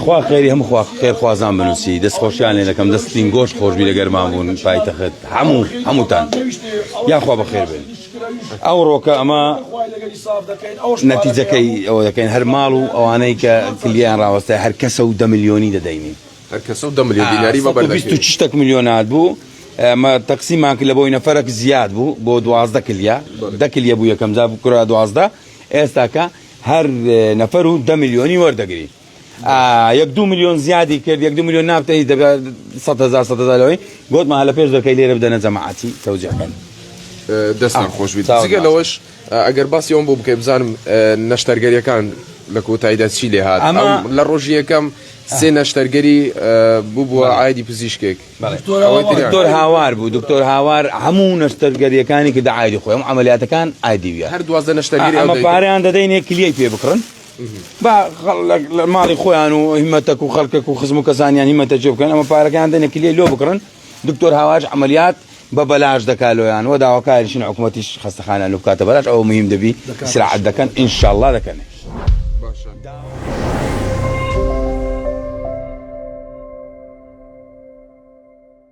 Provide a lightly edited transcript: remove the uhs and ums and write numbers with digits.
خوا خيري هم خوا خير خوازان بنوسي دس خوشيان لكم دستين گوش خوش بي لگرمان بون پایتخت همو تان يا خوا بخير بن او روكا اما نتيجه كي او كاين هر مالو او انيك كليان راوسته هر كسو د مليوني دديني هر كسو د مليون ديناري ما بردك 26 مليونات بو ما تقسيم معك لبوينا فرق زياد بو 12 كليا دكليا بو يكم زاب كره 12 استاكا هر نفرو د مليوني وردگري يك 2 مليون زياده كرد يك 2 مليون نابته 100,000 لوي قلت ما هلا بيش دركي ليره بدنا جماعتي توزيع كان دستان خوش بيت زيك لوش اگر باس يوم بو بكي بزانم نشترگري كان لكو تايدات شي لي هات او لروجيه كم سي نشترگري بو عادي بزيشكيك دكتور هاوار بو دكتور هاوار همو نشترگري كاني كده عادي خويا عملياته كان عادي ويا هر 12 نشترگري اما باري عند ديني كليه في بكرن با مالي خويا انو همتك وخلقك وخصمك ثانيا همتك جوب كان اما بارك عندنا كليه لو بكرن دكتور هاواج عمليات ببلاش دكالو يعني ودا وكايل شنو حكومتي خاصه خانه لو كاتبلاش او مهم دبي سرعه دكان ان شاء الله دكان